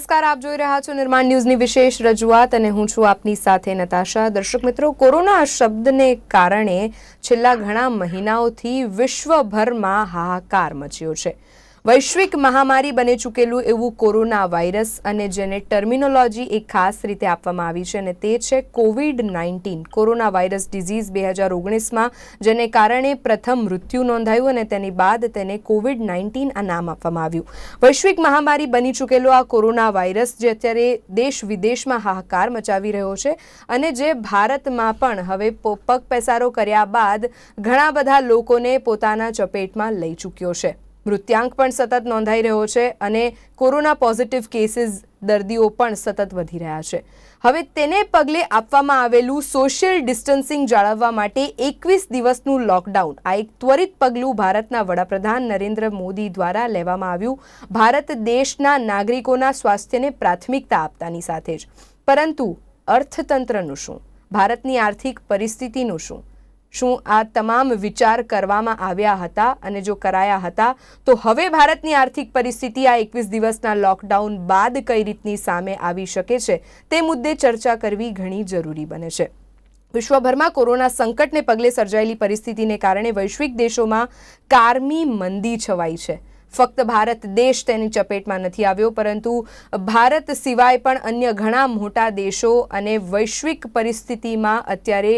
નમસ્કાર, આપ જોઈ રહ્યા છો નિર્માણ ન્યૂઝની વિશેષ રજૂઆત અને હું છું આપની સાથે નતાશા। દર્શક મિત્રો, કોરોના શબ્દને કારણે છેલ્લા ઘણા મહિનાઓથી વિશ્વભરમાં હાહાકાર મચ્યો છે। વૈશ્વિક મહામારી બની ચૂકેલું એવું કોરોના વાયરસ અને જેને ટર્મિનોલોજી એક ખાસ રીતે આપવામાં આવી છે અને તે છે કોવિડ-19 કોરોના વાયરસ ડિઝીઝ 2019માં, જેને કારણે પ્રથમ મૃત્યુ નોંધાયું અને તેની બાદ તેને કોવિડ-19 આ નામ આપવામાં આવ્યું। વૈશ્વિક મહામારી બની ચૂકેલો આ કોરોના વાયરસ જે અત્યારે દેશ વિદેશમાં હાહાકાર મચાવી રહ્યો છે અને જે ભારતમાં પણ હવે પગ પેસારો કર્યા બાદ ઘણા બધા લોકોને પોતાના ચપેટમાં લઈ ચૂક્યો છે। મૃત્યાંક પણ સતત નોંધાઈ રહ્યો છે અને કોરોના પોઝિટિવ કેસીસ દર્દીઓ પણ સતત વધી રહ્યા છે। હવે તેને પગલે આપવામાં આવેલું સોશિયલ ડિસ્ટન્સિંગ જાળવવા માટે 21 દિવસનું લોકડાઉન આ એક ત્વરિત પગલું ભારતના વડાપ્રધાન નરેન્દ્ર મોદી દ્વારા લેવામાં આવ્યું। ભારત દેશના નાગરિકોના સ્વાસ્થ્યને પ્રાથમિકતા આપતાની સાથે જ, પરંતુ અર્થતંત્રનું શું, ભારતની આર્થિક પરિસ્થિતિનું શું આ તમામ વિચાર કરવામાં આવ્યા હતા અને જો કરાયા હતા તો હવે ભારતની આર્થિક પરિસ્થિતિ આ 21 દિવસના લોકડાઉન બાદ કઈ રીતની સામે આવી શકે છે તે મુદ્દે ચર્ચા કરવી ઘણી જરૂરી બને છે। વિશ્વભરમાં કોરોના સંકટને પગલે સર્જાયેલી પરિસ્થિતિને કારણે વૈશ્વિક દેશોમાં કારમી મંદી છવાઈ છે। ફક્ત ભારત દેશ તેની ચપેટમાં નથી આવ્યો, પરંતુ ભારત સિવાય પણ અન્ય ઘણા મોટા દેશો અને વૈશ્વિક પરિસ્થિતિમાં અત્યારે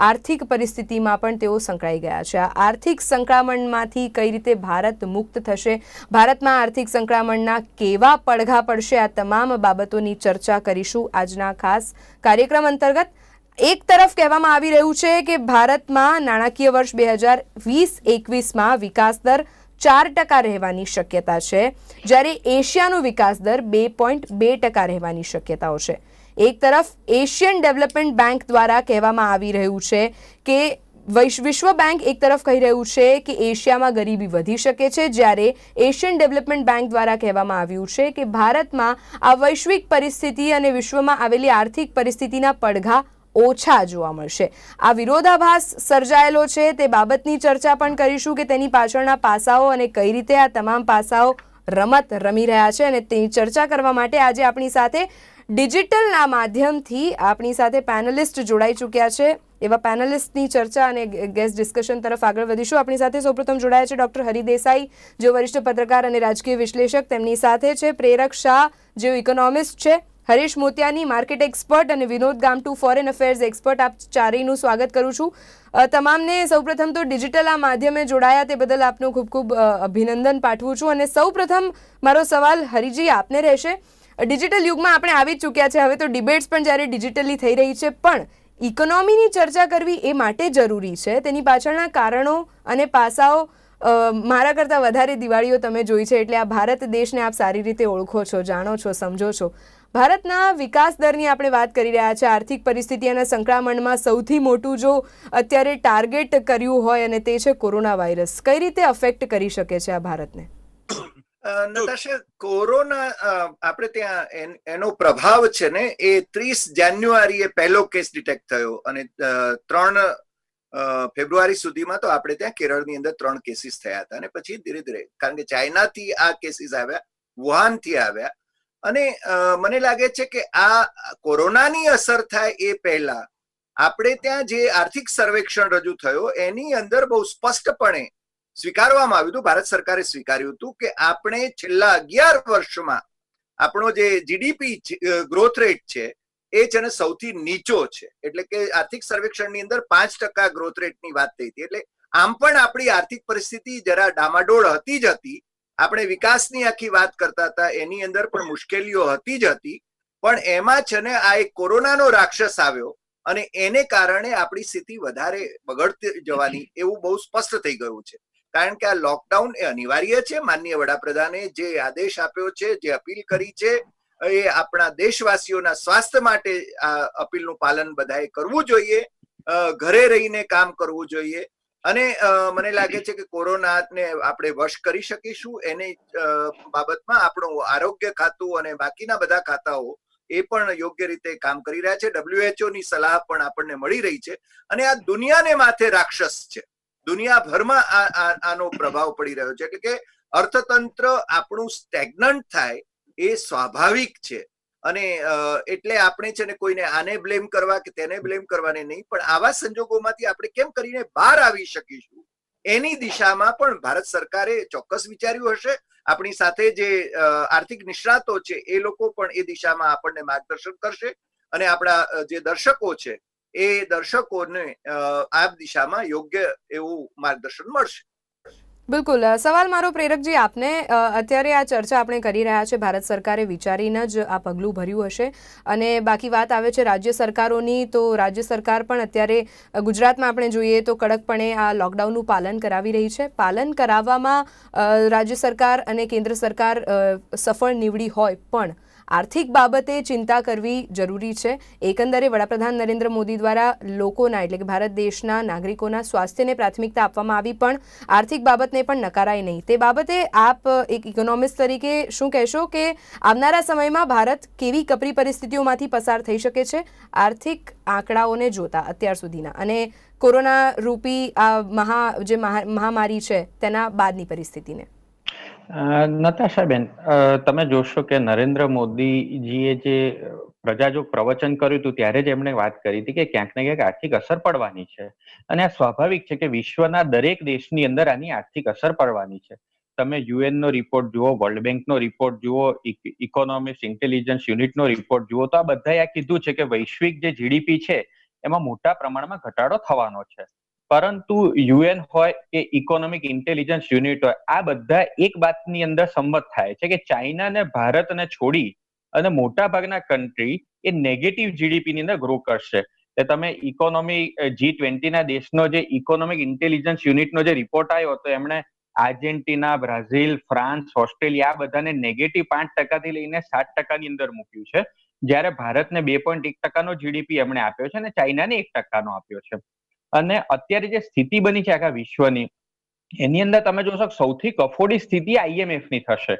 આર્થિક પરિસ્થિતિમાં પણ તેઓ સંકળાઈ ગયા છે। આ આર્થિક સંક્રમણમાંથી કઈ રીતે ભારત મુક્ત થશે, ભારતમાં આર્થિક સંક્રમણના કેવા પડઘા પડશે, આ તમામ બાબતોની ચર્ચા કરીશું આજના ખાસ કાર્યક્રમ અંતર્ગત। એક તરફ કહેવામાં આવી રહ્યું છે કે ભારતમાં નાણાકીય વર્ષ 2020-21માં વિકાસ દર 4% રહેવાની શક્યતા છે, જ્યારે એશિયાનો વિકાસ દર 2.2% રહેવાની શક્યતાઓ છે। એક તરફ એશિયન ડેવલપમેન્ટ બેંક દ્વારા કહેવામાં આવી રહ્યું છે કે વિશ્વ બેંક એક તરફ કહી રહ્યું છે કે એશિયામાં ગરીબી વધી શકે છે, જ્યારે એશિયન ડેવલપમેન્ટ બેંક દ્વારા કહેવામાં આવ્યું છે કે ભારતમાં આ વૈશ્વિક પરિસ્થિતિ અને વિશ્વમાં આવેલી આર્થિક પરિસ્થિતિના પડઘા ઓછા જોવા મળશે। આ વિરોધાભાસ સર્જાયેલો છે તે બાબતની ચર્ચા પણ કરીશું કે તેની પાછળના પાસાઓ અને કઈ રીતે આ તમામ પાસાઓ રમત રમી રહ્યા છે, અને તેની ચર્ચા કરવા માટે આજે આપણી સાથે ડિજિટલના માધ્યમથી આપણી સાથે પેનલિસ્ટ જોડાઈ ચૂક્યા છે। એવા પેનલિસ્ટની ચર્ચા અને ગેસ્ટ ડિસ્કશન તરફ આગળ વધીશું। આપણી સાથે સૌપ્રથમ જોડાયા છે ડોક્ટર હરિ દેસાઈ, જેઓ વરિષ્ઠ પત્રકાર અને રાજકીય વિશ્લેષક, તેમની સાથે છે પ્રેરક શાહ, જેઓ ઇકોનોમિસ્ટ છે, હરીશ મોતિયાની માર્કેટ એક્સપર્ટ અને વિનોદ ગામટુ ફોરેન અફેર્સ એક્સપર્ટ। આપ ચારેયનું સ્વાગત કરું છું। તમામને સૌપ્રથમ તો ડિજિટલ આ માધ્યમે જોડાયા તે બદલ આપનો ખૂબ ખૂબ અભિનંદન પાઠવું છું। અને સૌપ્રથમ મારો સવાલ હરિજી આપને રહેશે। ડિજિટલ યુગમાં આપણે આવી જ ચૂક્યા છે, હવે તો ડિબેટ્સ પણ જ્યારે ડિજિટલી થઈ રહી છે, પણ ઇકોનોમીની ચર્ચા કરવી એ માટે જરૂરી છે, તેની પાછળના કારણો અને પાસાઓ મારા કરતાં વધારે દિવાળીઓ તમે જોઈ છે, એટલે આ ભારત દેશને આપ સારી રીતે ઓળખો છો, જાણો છો, સમજો છો। ભારતના વિકાસ દરની આપણે વાત કરી રહ્યા છે, આર્થિક પરિસ્થિતિ અને સંક્રમણમાં સૌથી મોટું જો અત્યારે ટાર્ગેટ કર્યું હોય અને તે છે કોરોના વાયરસ, કઈ રીતે અફેક્ટ કરી શકે છે આ ભારતને? નતાશા, કોરોના આપણે ત્યાં એનો પ્રભાવ છે ને એ 30 જાન્યુઆરીએ પહેલો કેસ ડિટેક્ટ થયો અને 3 ફેબ્રુઆરી સુધીમાં તો આપણે ત્યાં કેરળની અંદર 3 કેસીસ થયા હતા અને પછી ધીરે ધીરે, કારણ કે ચાઇનાથી આ કેસીસ આવ્યા, વુહાનથી આવ્યા, અને મને લાગે છે કે આ કોરોનાની અસર થાય એ પહેલા આપણે ત્યાં જે આર્થિક સર્વેક્ષણ રજૂ થયો એની અંદર બહુ સ્પષ્ટપણે સ્વીકારવામાં આવ્યું હતું, ભારત સરકારે સ્વીકાર્યું હતું કે આપણે છેલ્લા 11 વર્ષમાં આપણો જે જીડીપી ગ્રોથ રેટ છે એ છે ને સૌથી નીચો છે। એટલે કે આર્થિક સર્વેક્ષણની અંદર 5% ગ્રોથ રેટની વાત થઈ હતી, એટલે આમ પણ આપણી આર્થિક પરિસ્થિતિ જરા ડામાડોળ હતી જ હતી। આપણે વિકાસની આખી વાત કરતા હતા, એની અંદર પણ મુશ્કેલીઓ હતી જ હતી, પણ એમાં છે ને આ એક કોરોનાનો રાક્ષસ આવ્યો અને એને કારણે આપણી સ્થિતિ વધારે બગડતી જવાની એવું બહુ સ્પષ્ટ થઈ ગયું છે। કારણ કે આ લોકડાઉન એ અનિવાર્ય છે। માનનીય વડાપ્રધાને જે આદેશ આપ્યો છે, જે અપીલ કરી છે, એ આપણા દેશવાસીઓના સ્વાસ્થ્ય માટે આ અપીલનું પાલન બધાએ કરવું જોઈએ, ઘરે રહીને કામ કરવું જોઈએ, અને મને લાગે છે કે કોરોનાને આપણે વશ કરી શકીશું। એની બાબતમાં આપણું આરોગ્ય ખાતું અને બાકીના બધા ખાતાઓ એ પણ યોગ્ય રીતે કામ કરી રહ્યા છે। WHO ની સલાહ પણ આપણને મળી રહી છે અને આ દુનિયાને માથે રાક્ષસ છે, દુનિયાભરમાં આનો પ્રભાવ પડી રહ્યો છે। એટલે કે અર્થતંત્ર આપણું સ્ટેગ્નન્ટ થાય એ સ્વાભાવિક છે. અને એટલે આપણે છે ને કોઈને આને બ્લેમ કરવા કે તેને બ્લેમ કરવાને નહીં, પણ આવા સંજોગોમાંથી આપણે કેમ કરીને બહાર આવી શકીશું એની દિશામાં પણ ભારત સરકારે ચોક્કસ વિચાર્યું હશે. આપણી સાથે જે આર્થિક નિષ્ણાતો છે એ લોકો પણ એ દિશામાં આપણને માર્ગદર્શન કરશે, અને આપણા જે દર્શકો છે એ દર્શકોને આ દિશામાં યોગ્ય એવું માર્ગદર્શન મળશે. બિલકુલ. સવાલ મારો પ્રેરકજી આપને, અત્યારે આ ચર્ચા આપણે કરી રહ્યા છે, ભારત સરકારે વિચારીને જ આ પગલું ભર્યું હશે, અને બાકી વાત આવે છે રાજ્ય સરકારોની, તો રાજ્ય સરકાર પણ અત્યારે ગુજરાતમાં આપણે જોઈએ તો કડકપણે આ લોકડાઉનનું પાલન કરાવી રહી છે. પાલન કરાવવામાં રાજ્ય સરકાર અને કેન્દ્ર સરકાર સફળ નીવડી હોય પણ આર્થિક બાબતે ચિંતા કરવી જરૂરી છે. એકંદરે વડાપ્રધાન નરેન્દ્ર મોદી દ્વારા લોકોના એટલે કે ભારત દેશના નાગરિકોના સ્વાસ્થ્યને પ્રાથમિકતા આપવામાં આવી, પણ આર્થિક બાબતને પણ નકારાય નહીં. તે બાબતે આપ એક ઇકોનોમિસ્ટ તરીકે શું કહેશો કે આવનારા સમયમાં ભારત કેવી કપરી પરિસ્થિતિઓમાંથી પસાર થઈ શકે છે આર્થિક આંકડાઓને જોતા અત્યાર સુધીના, અને કોરોના રૂપી આ મહામારી છે તેના બાદની પરિસ્થિતિને? નતાશાબેન, તમે જોશો કે નરેન્દ્ર મોદીજીએ જે પ્રજાજોગ પ્રવચન કર્યું હતું ત્યારે જ એમણે વાત કરી હતી કે ક્યાંક ને ક્યાંક આર્થિક અસર પડવાની છે, અને આ સ્વાભાવિક છે કે વિશ્વના દરેક દેશની અંદર આની આર્થિક અસર પડવાની છે. તમે યુએન નો રિપોર્ટ જુઓ, વર્લ્ડ બેંકનો રિપોર્ટ જુઓ, ઇકોનોમિક્સ ઇન્ટેલિજન્સ યુનિટનો રિપોર્ટ જુઓ, તો આ બધાએ આ કીધું છે કે વૈશ્વિક જે જીડીપી છે એમાં મોટા પ્રમાણમાં ઘટાડો થવાનો છે. પરંતુ યુએન હોય કે ઇકોનોમિક ઇન્ટેલિજન્સ યુનિટ હોય, આ બધા એક વાતની અંદર સંમત થાય છે કે ચાઇના ને ભારતને છોડી અને મોટા ભાગના કન્ટ્રી એ નેગેટિવ જીડીપી ની અંદર ગ્રો કરશે. તમે ઇકોનોમી G20 ના દેશનો જે ઇકોનોમિક ઇન્ટેલિજન્સ યુનિટનો જે રિપોર્ટ આવ્યો તો એમણે આર્જેન્ટિના, બ્રાઝિલ, ફ્રાન્સ, ઓસ્ટ્રેલિયા આ બધાને નેગેટિવ 5% થી લઈને 7% ની અંદર મૂક્યું છે, જ્યારે ભારતને 2.1% જીડીપી એમણે આપ્યો છે અને ચાઇનાને 1% આપ્યો છે. અને અત્યારે જે સ્થિતિ બની છે આખા વિશ્વની, એની અંદર તમે જોશો સૌથી કફોડી સ્થિતિ IMF ની થશે.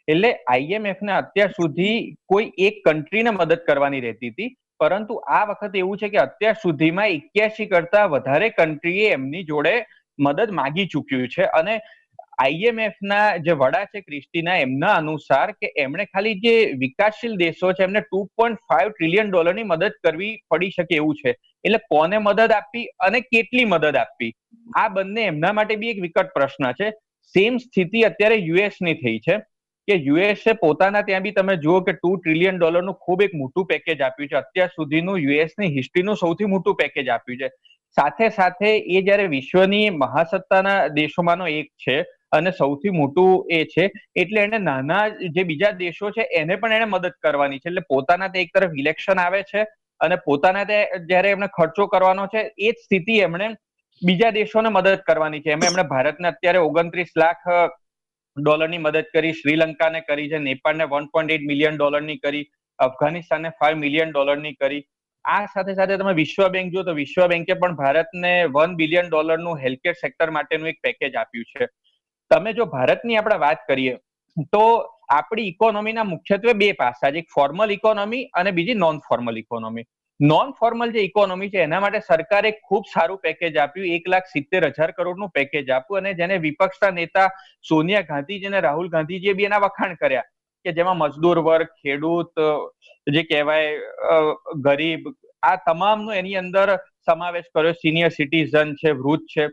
એટલે IMF ને અત્યાર સુધી કોઈ એક કન્ટ્રીને મદદ કરવાની રહેતી હતી, પરંતુ આ વખતે એવું છે કે અત્યાર સુધીમાં 81 કરતા વધારે કન્ટ્રીએ એમની જોડે મદદ માંગી ચૂક્યું છે. અને IMF ના જે વડા છે ક્રિસ્ટીના, એમના અનુસાર કે એમણે ખાલી જે વિકાસશીલ દેશો છે એમને $2.5 ટ્રિલિયન ની મદદ કરવી પડી શકે એવું છે. એટલે કોને મદદ આપવી અને કેટલી મદદ આપવી, આ બંને એમના માટે બી એક વિકટ પ્રશ્ન છે. સેમ સ્થિતિ અત્યારે યુએસ ની થઈ છે કે યુએસએ પોતાના ત્યાં બી તમે જુઓ કે $2 ટ્રિલિયન નું ખૂબ એક મોટું પેકેજ આપ્યું છે. અત્યાર સુધીનું યુએસની હિસ્ટ્રીનું સૌથી મોટું પેકેજ આપ્યું છે. સાથે સાથે એ જ્યારે વિશ્વની મહાસત્તાના દેશોમાંનો એક છે અને સૌથી મોટું એ છે, એટલે એને નાના જે બીજા દેશો છે એને પણ એને મદદ કરવાની છે. એટલે પોતાના તે એક તરફ ઇલેક્શન આવે છે અને પોતાના જયારે એમને ખર્ચો કરવાનો છે, એ જ સ્થિતિ એમણે બીજા દેશોને મદદ કરવાની છે. એમણે ભારતને અત્યારે 29 લાખ ડોલરની મદદ કરી, શ્રીલંકાને કરી છે, નેપાળને 1.8 મિલિયન ડોલરની કરી, અફઘાનિસ્તાનને 5 મિલિયન ડોલરની કરી. આ સાથે સાથે તમે વિશ્વ બેંક જો તો વિશ્વ બેંકે પણ ભારતને $1 બિલિયન નું હેલ્થકેર સેક્ટર માટેનું એક પેકેજ આપ્યું છે. તમે જો ભારતની આપણે વાત કરીએ તો આપણી ઇકોનોમીના મુખ્યત્વે બે પાસા છે, એક ફોર્મલ ઇકોનોમી અને બીજી non formal economy. Non formal જે ઇકોનોમી છે એના માટે સરકારે ખૂબ સારું પેકેજ આપ્યું, 1,70,000 કરોડનું પેકેજ આપ્યું, અને જેને વિપક્ષના નેતા સોનિયા ગાંધીજી અને રાહુલ ગાંધીજીએ બી એના વખાણ કર્યા, કે જેમાં મજદૂર વર્ગ, ખેડૂત, જે કહેવાય ગરીબ, આ તમામનો એની અંદર સમાવેશ કર્યો, સિનિયર સિટીઝન છે, વૃદ્ધ છે.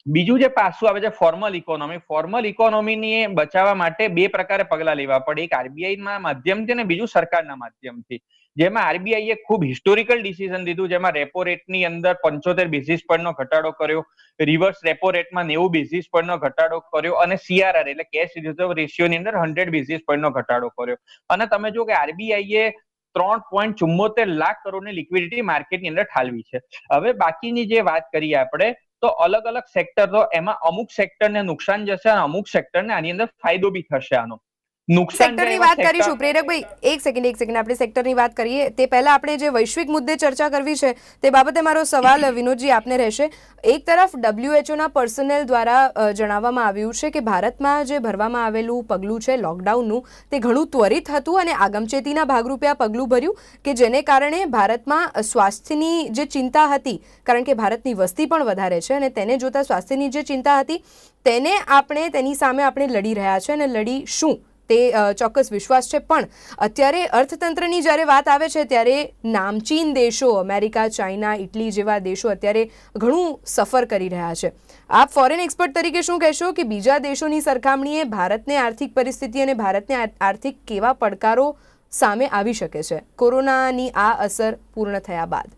બીજું જે પાસું આવે છે ફોર્મલ ઇકોનોમી, ફોર્મલ ઇકોનોમીને બચાવવા માટે બે પ્રકારે પગલા લેવા પડે, એક RBI ના માધ્યમથી અને બીજું સરકારના માધ્યમથી. જેમાં RBI ખૂબ હિસ્ટોરિકલ ડિસિઝન લીધું, જેમાં રેપો રેટની અંદર 75 બેઝિસ પોઈન્ટનો ઘટાડો કર્યો, રિવર્સ રેપો રેટમાં 90 બેઝિસ પોઈન્ટનો ઘટાડો કર્યો, અને CRR એટલે કેશ રિઝર્વ રેશિયોની અંદર 100 બેઝિસ પોઈન્ટનો ઘટાડો કર્યો. અને તમે જો કે RBI 3.74 લાખ કરોડની લિક્વિડિટી માર્કેટની અંદર ઠાલવી છે. હવે બાકીની જે વાત કરીએ આપણે તો અલગ અલગ સેક્ટર, તો એમાં અમુક સેક્ટરને નુકસાન જશે અને અમુક સેક્ટરને આની અંદર ફાયદો બી થશે. આનો સેક્ટરની વાત કરીશું પ્રેરકભાઈ, એક સેકન્ડ આપણે સેક્ટરની વાત કરીએ તે પહેલા આપણે જે વૈશ્વિક મુદ્દે ચર્ચા કરવી છે તે બાબતે મારો સવાલ વિનોદજી આપને રહેશે. એક તરફ WHO ના પર્સનલ દ્વારા જણાવવામાં આવ્યું છે કે ભારતમાં જે ભરવામાં આવેલું પગલું છે લોકડાઉનનું તે ઘણું ત્વરિત હતું અને આગમચેતીના ભાગરૂપે આ પગલું ભર્યું કે જેને કારણે ભારતમાં સ્વાસ્થ્યની જે ચિંતા હતી, કારણ કે ભારતની વસ્તી પણ વધારે છે અને તેને જોતા સ્વાસ્થ્યની જે ચિંતા હતી તેની સામે આપણે લડી રહ્યા છે અને લડીશું તે ચોક્કસ વિશ્વાસ છે. પણ અત્યારે અર્થતંત્રની જ્યારે વાત આવે છે ત્યારે નામચીન દેશો અમેરિકા, ચાઇના, ઇટલી જેવા દેશો અત્યારે ઘણું સફર કરી રહ્યા છે. આપ ફોરેન એક્સપર્ટ તરીકે શું કહેશો કે બીજા દેશોની સરખામણીએ ભારતને આર્થિક પરિસ્થિતિ અને ભારતને આર્થિક કેવા પડકારો સામે આવી શકે છે કોરોનાની આ અસર પૂર્ણ થયા બાદ?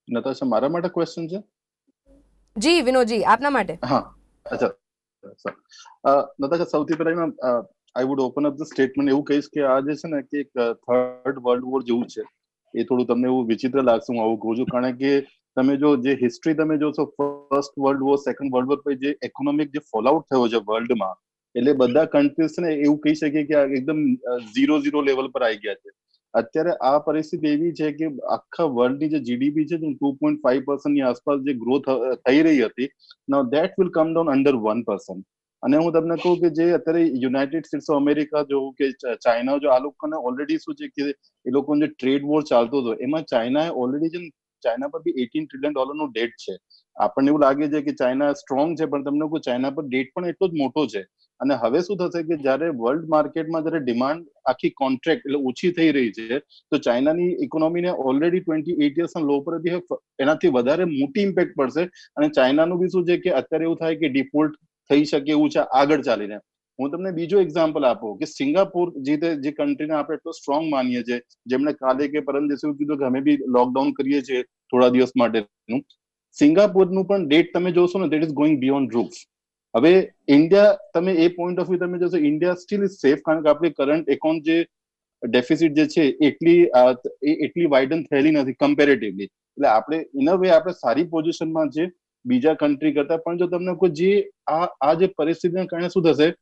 નતાશા, મારા માટે ક્વેશ્ચન છે? જી વિનોદજી, આપના માટે. હા, અચ્છા. નતાશા, સૌથી પહેલા I would open up the statement. એવું કહીશ કે આ જે છે ને કે એક થર્ડ વર્લ્ડ વોર જેવું છે. એ થોડું તમને એવું વિચિત્ર લાગશે હું આવું કહું છું, કારણ કે તમે જો જે હિસ્ટ્રી તમે જોશો, first world war, second world war પછી જે ઇકોનોમિક જે ફોલઆઉટ થયો છે વર્લ્ડમાં, એટલે બધા કન્ટ્રીઝ છે ને એવું કહી શકીએ કે એકદમ 0-0 લેવલ પર આવી ગયા છે. અત્યારે આ પરિસ્થિતિ એવી છે કે આખા વર્લ્ડની જે જીડીપી છે 2.5% ની આસપાસ જે ગ્રોથ થઈ રહી હતી, now that will come down under 1%. અને હું તમને કહું કે જે અત્યારે યુનાઇટેડ સ્ટેટ્સ ઓફ અમેરિકા જો કે ચાઇના જો આ લોકોને ઓલરેડી શું છે કે એ લોકોનો જે ટ્રેડ વોર ચાલતો હતો એમાં ચાઇનાએ ઓલરેડી ચાઇના પર બી $18 trillion નો ડેટ છે. આપણને એવું લાગે છે કે ચાઇના સ્ટ્રોંગ છે, પણ તમને કહું ચાઇના પર ડેટ પણ એટલો જ મોટો છે. અને હવે શું થશે કે જયારે વર્લ્ડ માર્કેટમાં જયારે ડિમાન્ડ આખી કોન્ટ્રાક્ટ એટલે ઓછી થઈ રહી છે, તો ચાઇનાની ઇકોનોમીને ઓલરેડી 28 યર્સ લો પર એનાથી વધારે મોટી ઇમ્પેક્ટ પડશે. અને ચાઇનાનું બી શું છે કે અત્યારે એવું થાય કે ડિફોલ્ટ થઈ શકે એવું છે આગળ ચાલીને. હું તમને બીજો એક્ઝામ્પલ આપું કે સિંગાપુર જે કન્ટ્રીને આપણે એટલો સ્ટ્રોંગ માનીએ છીએ, જેમણે કાલે કે પરમ દિવસે કીધું કે અમે બી લોકડાઉન કરીએ છીએ થોડા દિવસ માટેનું, સિંગાપુરનું પણ ડેટ તમે જોશો ને, that is going beyond roof. હવે ઇન્ડિયા, તમે એ પોઈન્ટ ઓફ વ્યૂ તમે જોશો, ઇન્ડિયા સ્ટીલ ઇઝ સેફ, કારણ કે આપણી કરંટ એકાઉન્ટ જે ડેફિસિટ જે છે એટલી વાઇડન થયેલી નથી કમ્પેરેટિવલી. એટલે આપણે ઇન અ વે આપણે સારી પોઝિશનમાં છે બીજા કન્ટ્રી કરતા. પણ જો તમને કોઈ જે આ જે પરિસ્થિતિને કારણે શું થશે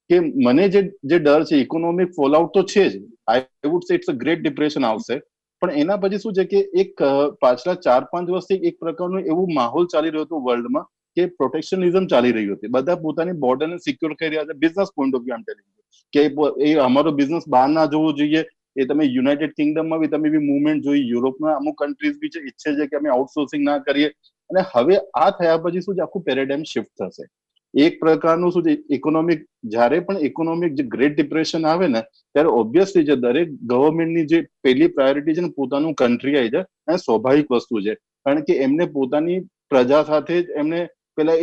કે મને જે ડર છે, ઇકોનોમિક ફોલઆઉટ તો છે જ, I would say it's a great depression આવશે, પણ એના પછી શું છે કે એક પાછલા 4-5 વર્ષથી એક પ્રકારનું એવું માહોલ ચાલી રહ્યો હતો વર્લ્ડમાં કે પ્રોટેક્શનિઝમ ચાલી રહ્યું હતું. બધા પોતાની બોર્ડરને સિક્યોર કરી રહ્યા છે. બિઝનેસ પોઈન્ટ ઓફ વ્યૂ આમ ટેલિંગ કે એ અમારો બિઝનેસ બહાર ના જવો જોઈએ. એ તમે યુનાઇટેડ કિંગડમમાં બી તમે બી મુવમેન્ટ જોઈ, યુરોપના અમુક કન્ટ્રીઝ બી છે ઈચ્છે છે કે અમે આઉટસોર્સિંગ ના કરીએ. અને હવે આ થયા પછી શું છે, આખું પેરેડાઇમ શિફ્ટ થશે. એક પ્રકારનું શું છે, ઇકોનોમિક, જ્યારે પણ ઇકોનોમિક જે ગ્રેટ ડિપ્રેશન આવે ને, ત્યારે ઓબ્વિયસલી જે દરેક ગવર્મેન્ટની જે પહેલી પ્રાયોરિટી છે ને પોતાનું કન્ટ્રી આવી જાય, અને સ્વાભાવિક વસ્તુ છે, કારણ કે એમને પોતાની પ્રજા સાથે જ એમને પેલા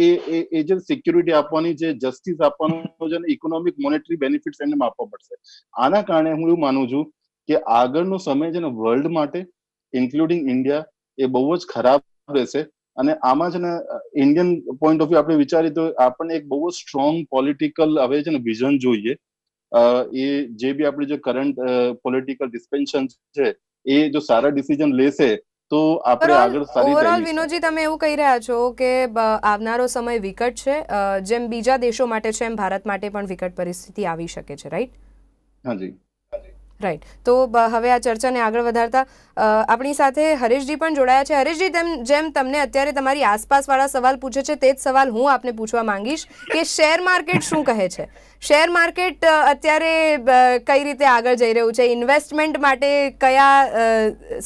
એ જે સિક્યુરિટી આપવાની છે, જસ્ટિસ આપવાનું છે, ઇકોનોમિક મોનેટરી બેનિફિટ્સ એમને આપવા પડશે. આના કારણે હું એવું માનું છું કે આગળનો સમય છે ને વર્લ્ડ માટે, ઇન્ક્લુડિંગ ઇન્ડિયા, એ બહુ જ ખરાબ રહેશે. અને આમાં છે ને ઇન્ડિયન પોઈન્ટ ઓફ વ્યૂ આપણે વિચારીએ તો આપણને એક બહુ સ્ટ્રોંગ પોલિટિકલ હવે છે ને વિઝન જોઈએ. એ જે બી આપણી જે કરંટ પોલિટિકલ ડિસ્પેન્શન છે, એ જો સારા ડિસિઝન લેશે તો આપણે આગળ સારી ઓવરઓલ વિનોદજી, તમે એવું કહી રહ્યા છો કે આવનારો સમય વિકટ છે, જેમ બીજા દેશો માટે છે એમ ભારત માટે પણ વિકટ પરિસ્થિતિ આવી શકે છે, રાઈટ? હાજી, રાઈટ. તો હવે આ ચર્ચાને આગળ વધારતા આપણી સાથે હરેશજી પણ જોડાયા છે. હરેશજી, જેમ તમને અત્યારે તમારી આસપાસવાળા સવાલ પૂછે છે તે જ સવાલ હું આપને પૂછવા માંગીશ કે શેર માર્કેટ શું કહે છે? શેર માર્કેટ અત્યારે કઈ રીતે આગળ જઈ રહ્યું છે? ઇન્વેસ્ટમેન્ટ માટે કયા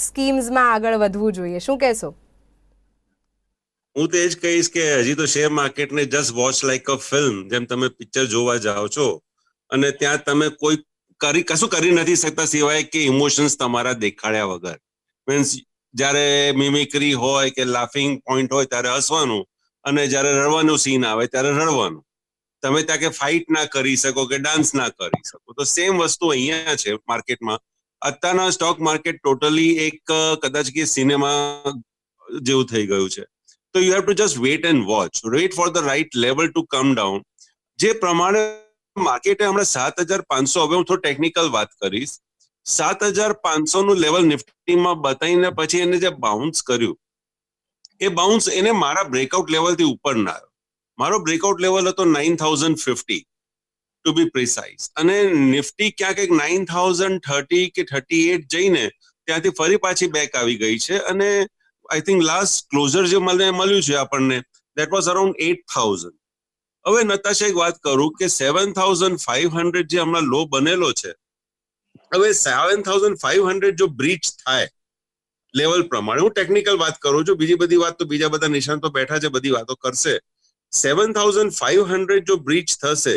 સ્કીમ્સમાં આગળ વધવું જોઈએ? શું કહેશો? હું તો એ જ કહીશ કે હજી તો શેર માર્કેટને just watch like a film, જેમ તમે પિક્ચર જોવા જાઓ છો અને ત્યાં તમે કશું કરી નથી શકતા સિવાય કે ઇમોશન્સ તમારા દેખાડ્યા વગર. મીન્સ જ્યારે મિમિક્રી હોય કે લાફિંગ પોઈન્ટ હોય ત્યારે હસવાનું, અને જ્યારે રડવાનું સીન આવે ત્યારે રડવાનું. તમે ત્યાં કે ફાઇટ ના કરી શકો કે ડાન્સ ના કરી શકો. તો સેમ વસ્તુ અહીંયા છે માર્કેટમાં. અત્યારના સ્ટોક માર્કેટ ટોટલી એક કદાચ કે સિનેમા જેવું થઈ ગયું છે. તો you have to just wait and watch, wait for the right level to come down. જે પ્રમાણે માર્કેટે હમણાં 7,500, હવે હું થોડું ટેકનિકલ વાત કરીશ, 7,500 નું લેવલ નિફ્ટીમાં બતાવીને પછી એને જે બાઉન્સ કર્યું, એ બાઉન્સ એને મારા બ્રેકઆઉટ લેવલથી ઉપર ના આવ્યો. મારો બ્રેકઆઉટ લેવલ હતો 9,050 ટુ બી પ્રિસાઇઝ, અને નિફ્ટી ક્યાંક 9,030 કે 38 જઈને ત્યાંથી ફરી પાછી બેક આવી ગઈ છે. અને આઈ થિંક લાસ્ટ ક્લોઝર જે મળ્યું છે આપણને, દેટ વોઝ અરાઉન્ડ 8,000. હવે નતાશા એક વાત કરું કે 7,500 જે હમણાં લો બનેલો છે, હવે 7,500 જો બ્રીચ થાય લેવલ પ્રમાણે, હું ટેકનિકલ વાત કરું છું, બીજી બધી વાત તો બીજા બધા નિષ્ણાતો બેઠા છે, બધી વાતો કરશે. 7,500 જો બ્રીચ થશે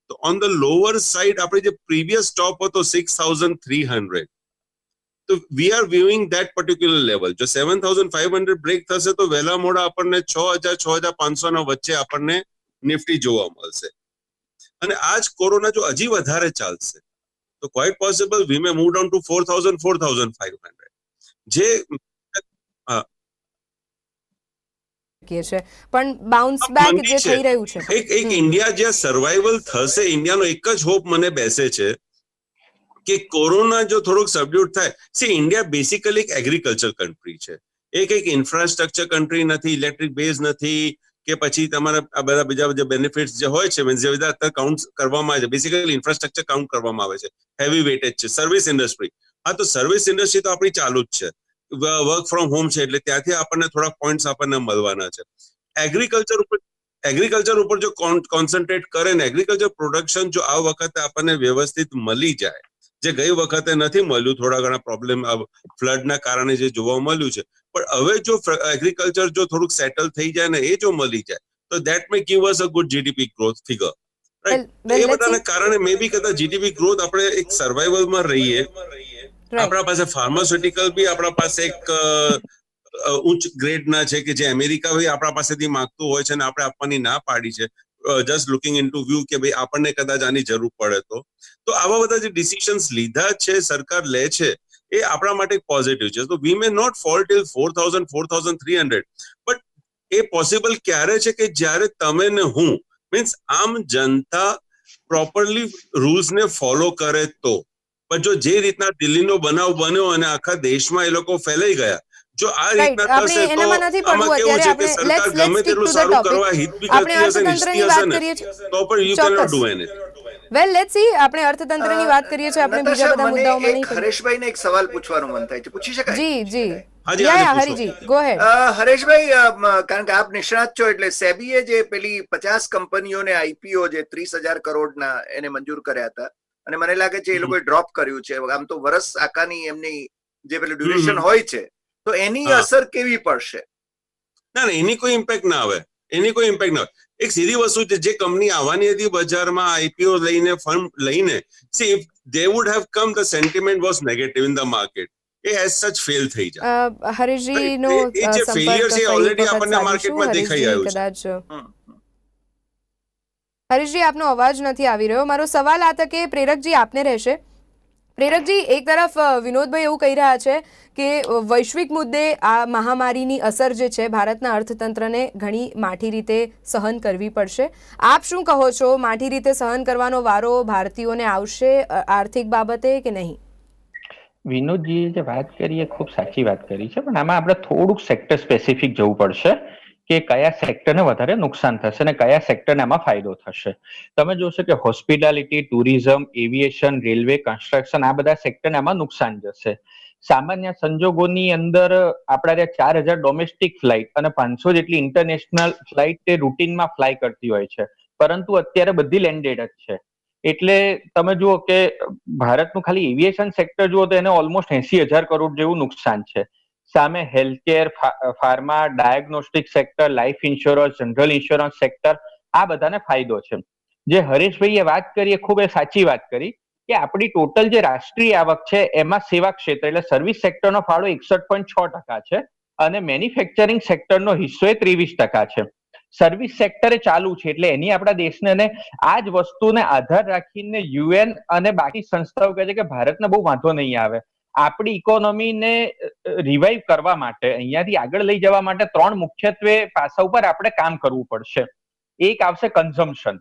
તો ઓન ધ લોઅર સાઇડ આપણે જે પ્રીવિયસ ટોપ હતો 6,300, તો we are viewing that particular level. જો 7,500 બ્રેક થશે તો વહેલા મોડા આપણને 6,000 6,500 ના વચ્ચે આપણને નિફ્ટી જોવા મળશે. અને આ જ કોરોના જો હજી વધારે ચાલશે તો quite possible we may move down to 4,000 4,500. જે છે પણ બાઉન્સ બેક જે થઈ રહ્યું છે, એક ઇન્ડિયા જ્યાં સર્વાઈવલ થશે, ઇન્ડિયાનો એક જ હોપ મને બેસે છે કે કોરોના જો થોડુંક સબડ્યુટ થાય. સી, ઇન્ડિયા બેસિકલી એક એગ્રીકલ્ચર કન્ટ્રી છે, એક ઇન્ફ્રાસ્ટ્રક્ચર કન્ટ્રી નથી, ઇલેક્ટ્રિક બેઝ નથી કે પછી તમારા આ બધા બીજા બધા બેનિફિટ્સ જે હોય છે જે બધા અત્યારે કાઉન્ટ કરવામાં આવે છે, બેસિકલી ઇન્ફ્રાસ્ટ્રક્ચર કાઉન્ટ કરવામાં આવે છે, હેવી વેટેજ છે. સર્વિસ ઇન્ડસ્ટ્રી, હા, તો સર્વિસ ઇન્ડસ્ટ્રી તો આપણી ચાલુ જ છે, વર્ક ફ્રોમ હોમ છે, એટલે ત્યાંથી આપણને થોડા પોઈન્ટ્સ આપણને મળવાના છે. એગ્રીકલ્ચર ઉપર જો કોન્સન્ટ્રેટ કરે ને, એગ્રીકલ્ચર પ્રોડક્શન જો આ વખતે આપણને વ્યવસ્થિત મળી જાય, જે ગઈ વખતે નથી મળ્યું, થોડા ઘણા પ્રોબ્લેમ ફ્લડના કારણે જે જોવા મળ્યું છે, પણ હવે જો એગ્રીકલ્ચર જો થોડુંક સેટલ થઈ જાય ને, એ જો મળી જાય તો that may give us a good GDP growth figure. એ બધાના કારણે મે બી કદાચ જીડીપી ગ્રોથ આપણે એક સર્વાઈવલમાં રહીએ. આપણા પાસે ફાર્માસ્યુટિકલ બી આપણા પાસે એક ઉચ્ચ ગ્રેડના છે કે જે અમેરિકા ભાઈ આપણા પાસેથી માંગતું હોય છે અને આપણે આપવાની ના પાડી છે, just looking in to view કે ભાઈ આપણને કદાચ આની જરૂર પડે તો આવા બધા જે ડિસિઝન્સ લીધા છે, સરકાર લે છે, એ આપણા માટે પોઝિટિવ છે. તો we may not fall till 4,000 4,300, but એ પોસિબલ ક્યારે છે કે જ્યારે તમે ને હું, મીન્સ આમ જનતા પ્રોપરલી રૂલ્સને ફોલો કરે તો. પણ જો જે રીતના દિલ્હીનો બનાવ બન્યો અને આખા દેશમાં એ લોકો ફેલાઈ ગયા, જો આ રીતના થશે તો આમાં કેવું છે કે સરકાર ગમે તેટલું સારું કરવા હિત બી કરતી હશે ને ઈચ્છતી હશે ને, તો પણ you can not do anything. Well, let's see. આપણે અર્થતંત્રની વાત કરીએ છીએ, આપણે બીજા બધા મુદ્દાઓમાં નહીં. હરેશભાઈને એક સવાલ પૂછવાનું મન થાય છે, પૂછી શકાય? જી હરીજી, ગો હેડ. હરેશભાઈ, કારણ કે આપ નિષ્ણાત છો, એટલે સેબીએ જે પેલી 50 કંપનીઓને આઈપીઓ જે 30,000 કરોડના એને મંજૂર કર્યા હતા, અને મને લાગે છે એ લોકોએ ડ્રોપ કર્યું છે. આમ તો વર્ષ આખાની એમની જે પેલું ડ્યુરેશન હોય છે, તો એની અસર કેવી પડશે? ના, એની કોઈ ઇમ્પેક્ટ ના આવે. એક સીધી વસ્તુ છે, જે કંપની આવવાની હતી બજારમાં આઈપીઓ લઈને, ફંડ લઈને, see if they would have come, the sentiment was negative in the market. એ એઝ સચ ફેલ થઈ જાય. હરીશજીનો એ જે ફેલિયર છે ઓલરેડી આપણને માર્કેટમાં દેખાઈ આવ્યું છે. કદાચ હરીશજી, આપનો અવાજ નથી આવી રહ્યો. મારો સવાલ આ તકે પ્રેરકજી આપને રહેશે. પ્રેરકજી, એક તરફ વિનોદભાઈ એવું કહી રહ્યા છે કે વૈશ્વિક મુદ્દે આ મહામારીની અસર જે છે ભારતના અર્થતંત્રને ઘણી માઠી રીતે સહન કરવી પડશે. આપ શું કહો છો? માઠી રીતે સહન કરવાનો વારો ભારતીયોને આવશે આર્થિક બાબતે કે નહીં? વિનોદજીએ જે વાત કરી એ ખૂબ સાચી વાત કરી છે, પણ આમાં આપણે થોડુંક સેક્ટર સ્પેસિફિક જવું પડશે કે કયા સેક્ટરને વધારે નુકસાન થશે અને કયા સેક્ટરને આમાં ફાયદો થશે. તમે જોશો કે hospitality, tourism, aviation, railway, construction, આ બધા સેક્ટરને આમાં નુકસાન જશે. સામાન્ય સંજોગોની અંદર આપણા ત્યાં 4,000 ડોમેસ્ટિક ફ્લાઇટ અને 500 જેટલી ઇન્ટરનેશનલ ફ્લાઇટ તે રૂટીનમાં ફ્લાય કરતી હોય છે, પરંતુ અત્યારે બધી લેન્ડેડ જ છે. એટલે તમે જુઓ કે ભારતનું ખાલી એવિએશન સેક્ટર જુઓ તો એને ઓલમોસ્ટ 80,000 કરોડ જેવું નુકસાન છે. સામે healthcare, pharma, diagnostic sector, life insurance, general insurance sector, આ બધાને ફાયદો છે. જે હરેશભાઈએ વાત કરી એ ખૂબ સાચી વાત કરી કે આપણી ટોટલ જે રાષ્ટ્રીય આવક છે એમાં સેવા ક્ષેત્ર એટલે સર્વિસ સેક્ટરનો ફાળો 61.6% છે અને મેન્યુફેક્ચરિંગ સેક્ટરનો હિસ્સો 23% છે. સર્વિસ સેક્ટરે ચાલુ છે, એટલે એની આપણા દેશને આ જ વસ્તુને આધાર રાખીને યુએન અને બાકી સંસ્થાઓ કહે છે કે ભારતને બહુ વાંધો નહીં આવે. આપણી ઇકોનોમીને રિવાઇવ કરવા માટે, અહીંયાથી આગળ લઈ જવા માટે 3 મુખ્યત્વે પાસા ઉપર આપણે કામ કરવું પડશે. એક આવશે કન્ઝમ્પશન,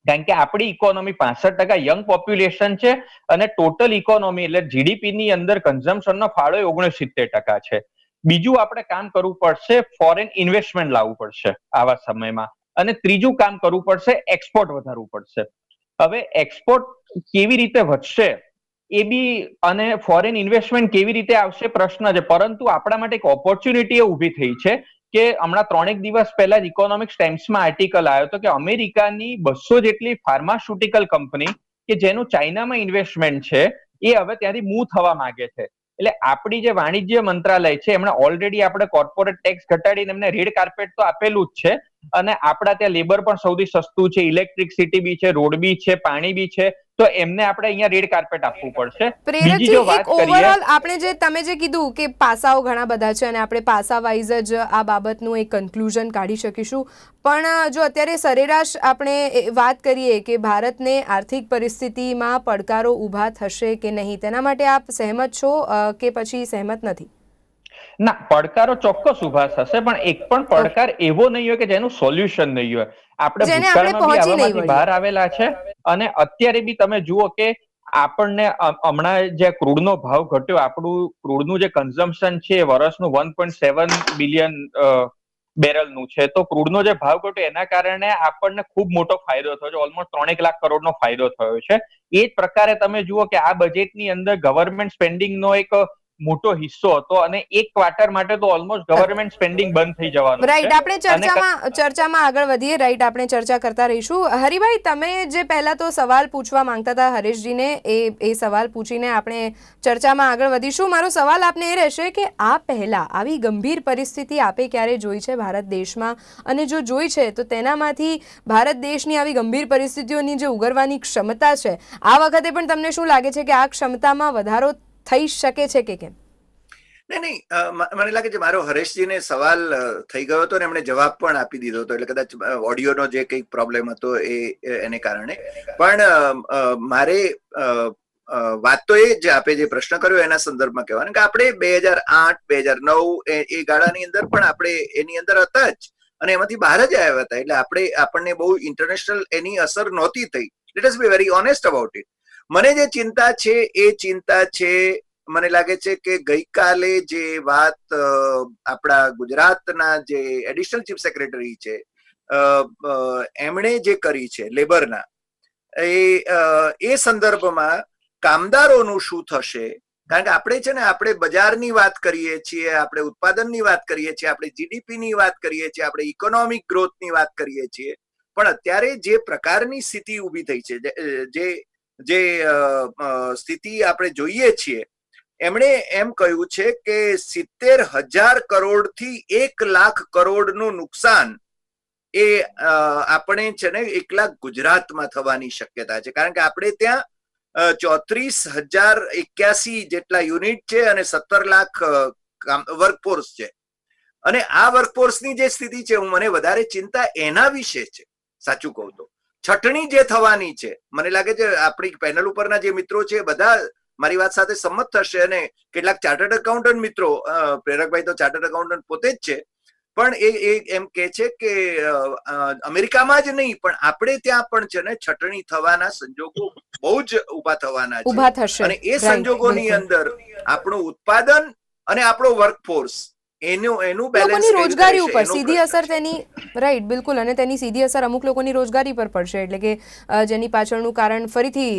કારણ કે આપણી ઇકોનોમી 65% યંગ પોપ્યુલેશન છે અને ટોટલ ઇકોનોમી એટલે જીડીપી ની અંદર કન્ઝમ્પશનનો ફાળો 69% છે. બીજું આપણે કામ કરવું પડશે, ફોરેન ઇન્વેસ્ટમેન્ટ લાવવું પડશે આવા સમયમાં. અને ત્રીજું કામ કરવું પડશે, એક્સપોર્ટ વધારવું પડશે. હવે એક્સપોર્ટ કેવી રીતે વધશે એ બી અને ફોરેન ઇન્વેસ્ટમેન્ટ કેવી રીતે આવશે પ્રશ્ન છે, પરંતુ આપણા માટે એક ઓપોર્ચ્યુનિટી ઉભી થઈ છે કે હમણાં 3 દિવસ પહેલા જ ઇકોનોમિક્સ ટાઈમ્સમાં આર્ટિકલ આવ્યો હતો કે અમેરિકાની 200 જેટલી ફાર્માસ્યુટિકલ કંપની કે જેનું ચાઇનામાં ઇન્વેસ્ટમેન્ટ છે એ હવે ત્યાંથી મૂવ થવા માંગે છે. એટલે આપણી જે વાણિજ્ય મંત્રાલય છે એમણે ઓલરેડી આપણે કોર્પોરેટ ટેક્સ ઘટાડીને એમને રેડ કાર્પેટ તો આપેલું જ છે, અને આપણા ત્યાં લેબર પણ સૌથી સસ્તું છે, ઇલેક્ટ્રિસિટી બી છે, રોડ બી છે, પાણી બી છે, તો એમને આપણે અહીંયા રેડ કાર્પેટ આપવું પડશે. બીજી જો પ્રેરકજી, વાત એક કરીએ, ઓવરઓલ આપણે જે તમે જે કીધું કે પાસાઓ ઘણા બધા છે અને આપણે પાસા વાઇઝ જ આ બાબતનું એક કન્ક્લુઝન કાઢી શકીશું, પણ જો અત્યારે સરેરાશ આપણે વાત કરીએ કે ભારતને આર્થિક પરિસ્થિતિમાં પડકારો ઊભા થશે કે નહીં, તેના માટે આપ સહેમત છો કે પછી સહેમત નથી? ના, પડકારો ચોક્કસ ઉભા થશે, પણ એક પણ પડકાર એવો નહીં હોય કે જેનું સોલ્યુશન નહીં હોય. આપણે જેને આપણે ભૂતકાળમાં બી પહોંચી નહીં આવામાંથી વળીએ. બહાર આવેલા છે, અને અત્યારે બી તમે જુઓ કે આપણને હમણાં જે ક્રૂડનો ભાવ ઘટ્યો, આપણું ક્રૂડનું જે કન્ઝમ્પશન છે વર્ષનું 1.7 બિલિયન બેરલનું છે, તો ક્રૂડનો જે ભાવ ઘટ્યો એના કારણે આપણને ખૂબ મોટો ફાયદો થયો છે, ઓલમોસ્ટ 3 લાખ કરોડનો ફાયદો થયો છે. એ જ પ્રકારે તમે જુઓ કે આ બજેટની અંદર ગવર્મેન્ટ સ્પેન્ડિંગનો એક મોટો હિસ્સો હતો, અને એક ક્વાર્ટર માટે તો ઓલમોસ્ટ ગવર્મેન્ટ સ્પેન્ડિંગ બંધ થઈ જવાનું છે. રાઈટ, આપણે ચર્ચામાં આગળ વધીએ. રાઈટ, આપણે ચર્ચા કરતા રહીશું. હરિભાઈ, તમે જે પહેલા તો સવાલ પૂછવા માંગતા હતા હરેશજીને, એ સવાલ પૂછીને આપણે ચર્ચામાં આગળ વધીશું. મારો સવાલ આપને એ રહેશે કે આ પહેલા આવી ગંભીર પરિસ્થિતિ આપે ક્યારે જોઈ છે ભારત દેશમાં, અને જો જોઈ છે તો તેનામાંથી ભારત દેશની આવી ગંભીર પરિસ્થિતિઓની જે ઉગરવાની ક્ષમતા છે, આ વખતે પણ તમને શું લાગે છે કે આ ક્ષમતામાં વધારો થઈ શકે છે કે કેમ? નહીં, મને લાગે છે મારો હરેશજીને સવાલ થઈ ગયો હતો ને એમણે જવાબ પણ આપી દીધો હતો, એટલે કદાચ ઓડિયોનો જે કંઈક પ્રોબ્લેમ હતો એને કારણે. પણ મારે વાત તો એ જ આપે જે પ્રશ્ન કર્યો એના સંદર્ભમાં કહેવાનું કે આપણે 2008, 2009 એ ગાળાની અંદર પણ આપણે એની અંદર હતા જ, અને એમાંથી બહાર જ આવ્યા હતા. એટલે આપણને બહુ ઇન્ટરનેશનલ એની અસર નહોતી થઈ. Let us be very honest about it. મને જે ચિંતા છે એ ચિંતા છે, મને લાગે છે કે ગઈકાલે જે વાત આપણા ગુજરાતના જે એડિશનલ ચીફ સેક્રેટરી છે એમણે જે કરી છે લેબરના, એ સંદર્ભમાં કામદારોનું શું થશે? કારણ કે આપણે છે ને, આપણે બજારની વાત કરીએ છીએ, આપણે ઉત્પાદનની વાત કરીએ છીએ, આપણે જીડીપીની વાત કરીએ છીએ, આપણે ઇકોનોમિક ગ્રોથની વાત કરીએ છીએ, પણ અત્યારે જે પ્રકારની સ્થિતિ ઊભી થઈ છે, જે સ્થિતિ આપણે જોઈએ છીએ, એમણે એમ કહ્યું છે કે 70,000 કરોડથી 1 લાખ કરોડનું નુકસાન એ આપણે છે ને એકલા ગુજરાતમાં થવાની શક્યતા છે. કારણ કે આપણે ત્યાં 34,081 જેટલા યુનિટ છે અને 17 લાખ વર્કફોર્સ છે, અને આ વર્કફોર્સની જે સ્થિતિ છે, મને વધારે ચિંતા એના વિશે છે. સાચું કહું તો છટણી જે થવાની છે, મને લાગે છે આપણી પેનલ ઉપરના જે મિત્રો છે બધા મારી વાત સાથે સંમત થશે, અને કેટલાક ચાર્ટર્ડ એકાઉન્ટન્ટ મિત્રો, પ્રેરકભાઈ તો ચાર્ટર્ડ એકાઉન્ટન્ટ પોતે જ છે, પણ એ એમ કે છે કે અમેરિકામાં જ નહીં પણ આપણે ત્યાં પણ છે ને છટણી થવાના સંજોગો બહુ જ ઊભા થવાના છે, અને એ સંજોગોની અંદર આપણું ઉત્પાદન અને આપણો વર્કફોર્સ એનું બેલેન્સ લોકોની રોજગારી ઉપર સીધી અસર તેની, રાઈટ, બિલકુલ, અને તેની સીધી અસર અમુક લોકોની રોજગારી પર પડશે, એટલે કે જેની પાછળનું કારણ ફરીથી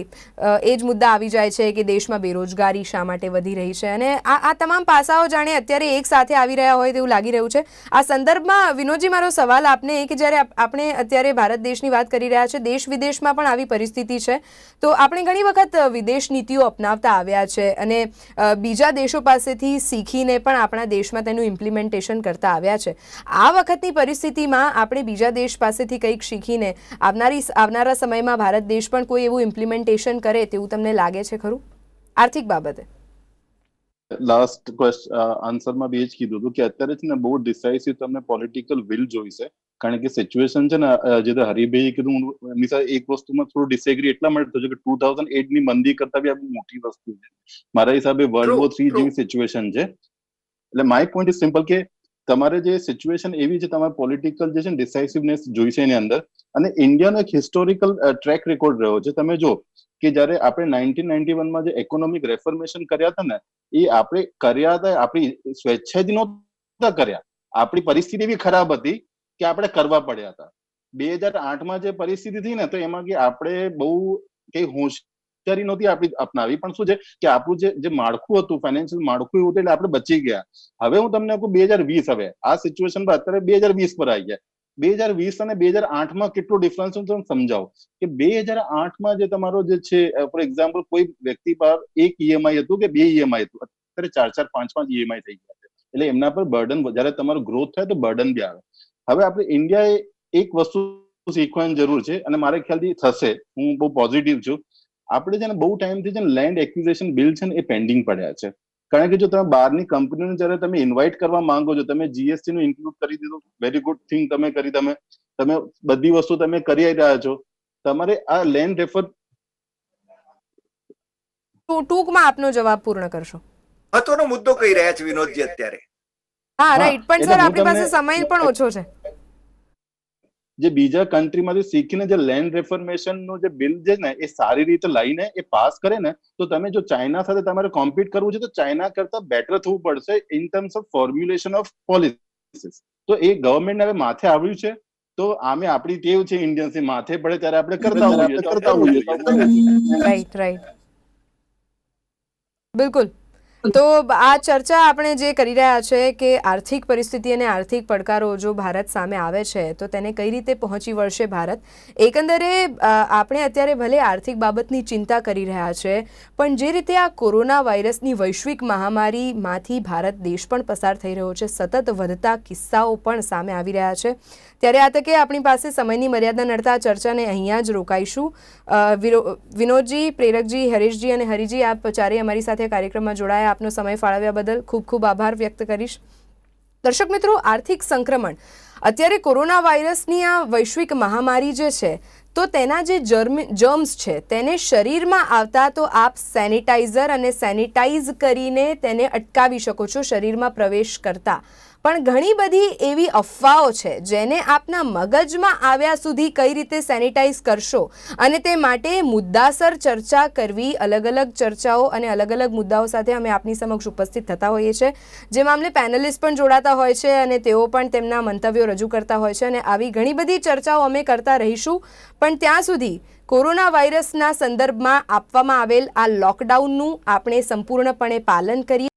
એ જ મુદ્દા આવી જાય છે કે દેશમાં બેરોજગારી શા માટે વધી રહી છે, અને આ તમામ પાસાઓ જાણે અત્યારે એક સાથે આવી રહ્યા હોય તેવું લાગી રહ્યું છે. આ સંદર્ભમાં વિનોદજી, મારો સવાલ આપને કે જ્યારે આપણે અત્યારે ભારત દેશની વાત કરી રહ્યા છે, દેશ વિદેશમાં પણ આવી પરિસ્થિતિ છે, તો આપણે ઘણી વખત વિદેશ નીતિઓ અપનાવતા આવ્યા છે અને બીજા દેશો પાસેથી શીખીને પણ આપણા દેશમાં તેનું ઇમ્પ્લિમેન્ટેશન કરતા આવ્યા છે. આ વખતની પરિસ્થિતિમાં આપણે બીજા દેશ પાસેથી કંઈક શીખીને આવનારા સમયમાં ભારત દેશ પણ કોઈ એવું ઇમ્પ્લિમેન્ટેશન કરે તેવું તમને લાગે છે ખરું આર્થિક બાબતે? લાસ્ટ આન્સરમાં બી એ જ કીધું હતું કે અત્યારે છે ને બહુ ડિસાઇસિવ તમને પોલિટિકલ વિલ જોઈશે, કારણ કે સિચ્યુએશન છે ને, જે હરિભાઈએ કીધું, એમની સાથે એક વસ્તુમાં થોડું ડિસએગ્રી એટલા માટે થયું કે 2008 ની મંદી કરતા બી આ મોટી વસ્તુ છે. મારા હિસાબે વર્લ્ડ વોર 3 જેવી સિચ્યુએશન છે. એટલે માય પોઈન્ટ ઇઝ સિમ્પલ કે તમારે જે સિચ્યુએશન એવી છે, તમારે પોલિટિકલ જે છે ને ડિસાઇસિવનેસ જોઈશે એની અંદર, અને ઇન્ડિયાનો એક હિસ્ટોરિકલ ટ્રેક રેકોર્ડ રહ્યો છે. તમે જો કે જયારે આપણે 1991માં જે ઇકોનોમિક રેફોર્મેશન કર્યા હતા ને, એ આપણે કર્યા હતા આપણી સ્વેચ્છાથી નહોતા કર્યા, આપણી પરિસ્થિતિ એવી ખરાબ હતી કે આપણે કરવા પડ્યા હતા. 2008માં જે પરિસ્થિતિ થઈ ને, તો એમાં કે આપણે બહુ કઈ હોશિયારી નહોતી આપણી અપનાવી, પણ શું છે કે આપણું જે માળખું હતું, ફાઇનાન્શિયલ માળખું એવું હતું, એટલે આપણે બચી ગયા. હવે હું તમને કહું 2020, હવે આ સિચ્યુએશન પર અત્યારે 2020 પર આવી ગયા. 2020 અને 2008માં કેટલો ડિફરન્સ હું તમને સમજાવું કે 2008માં જે તમારો જે છે, ફોર એક્ઝામ્પલ કોઈ વ્યક્તિ પર એક ઈએમઆઈ હતું કે 2 ઈએમઆઈ હતું, અત્યારે 4-4, 5-5 EMI થઈ ગયા છે. એટલે એમના પર બર્ડન, જ્યારે તમારો ગ્રોથ થાય તો બર્ડન બી આવે. હવે આપણે ઇન્ડિયાએ એક વસ્તુ શીખવાની જરૂર છે, અને મારા ખ્યાલથી થશે, હું બહુ પોઝિટિવ છું. આપણે છે ને બહુ ટાઈમથી છે ને લેન્ડ એક્વિઝિશન બિલ છે ને એ પેન્ડિંગ પડ્યા છે. કારણ કે જો તમે બહારની કંપનીને જ્યારે તમે ઇન્વાઇટ કરવા માંગો છો, તમે GST નું ઇન્ક્લુડ કરી દીધું, વેરી ગુડ થિંગ તમે કરી, તમે બધી વસ્તુ તમે કરી રહ્યા છો. તમારે આ લેન્ડ રેફર ટૂંકમાં આપનો જવાબ પૂર્ણ કરશો. મહત્વનો મુદ્દો કહી રહ્યા છે વિનોદજી અત્યારે. હા, હા, રાઈટ. પણ એટલે સર હું આપણી પાસે તમને- સમય પણ ઓછો છે. જે બીજા કન્ટ્રીમાંથી શીખીને જે લેન્ડ રેફર્મેશન નું જે બિલ છે ને એ સારી રીતે લઈને એ પાસ કરે ને, તો તમે જો ચાઇના સાથે તમારે કોમ્પીટ કરવું છે તો ચાઇના કરતા બેટર થવું પડશે in terms of formulation of policies. તો એ ગવર્મેન્ટ હવે માથે આવ્યું છે. તો આમે આપણી ટેવ છે ઇન્ડિયન્સની, માથે પડે ત્યારે આપણે કરતા હોઈએ. રાઈટ. બિલકુલ. તો આ ચર્ચા આપણે જે કરી રહ્યા છે કે આર્થિક પરિસ્થિતિ અને આર્થિક પડકારો જો ભારત સામે આવે છે તો તેને કઈ રીતે પહોંચી વળશે ભારત. એકંદરે આપણે અત્યારે ભલે આર્થિક બાબતની ચિંતા કરી રહ્યા છે, પણ જે રીતે આ કોરોના વાયરસની વૈશ્વિક મહામારીમાંથી ભારત દેશ પણ પસાર થઈ રહ્યો છે, સતત વધતા કિસ્સાઓ પણ સામે આવી રહ્યા છે, ત્યારે આ તકે આપણી પાસે સમયની મર્યાદા નડતા આ ચર્ચાને અહીંયા જ રોકાઈશું. વિનોદજી, પ્રેરકજી, હરીશજી અને હરિજી, આપ ચારેય અમારી સાથે કાર્યક્રમમાં જોડાયા. આપનો સમય ફાળવ્યા બદલ ખૂબ ખૂબ આભાર વ્યક્ત કરીશ. દર્શક મિત્રો, આર્થિક સંક્રમણ, અત્યારે કોરોના વાયરસની આ વૈશ્વિક મહામારી જે છે, તો તેના જે જર્મ્સ છે તેને શરીરમાં આવતા તો આપ સેનિટાઈઝર અને સેનિટાઈઝ કરીને તેને અટકાવી શકો છો શરીરમાં પ્રવેશ કરતા. પણ ઘણી બધી એવી અફવાઓ છે જેને આપના મગજમાં આવ્યા સુધી કઈ રીતે સેનિટાઈઝ કરશો, અને તે માટે મુદ્દાસર ચર્ચા કરવી, અલગ અલગ ચર્ચાઓ અને અલગ અલગ મુદ્દાઓ સાથે અમે આપની સમક્ષ ઉપસ્થિત થતા હોઈએ છીએ. જે મામલે પેનલિસ્ટ પણ જોડાતા હોય છે અને તેઓ પણ તેમના મંતવ્યો રજૂ કરતા હોય છે, અને આવી ઘણી બધી ચર્ચાઓ અમે કરતા રહીશું. પણ ત્યાં સુધી કોરોના વાયરસના સંદર્ભમાં આપવામાં આવેલ આ લોકડાઉનનું આપણે સંપૂર્ણપણે પાલન કરીએ.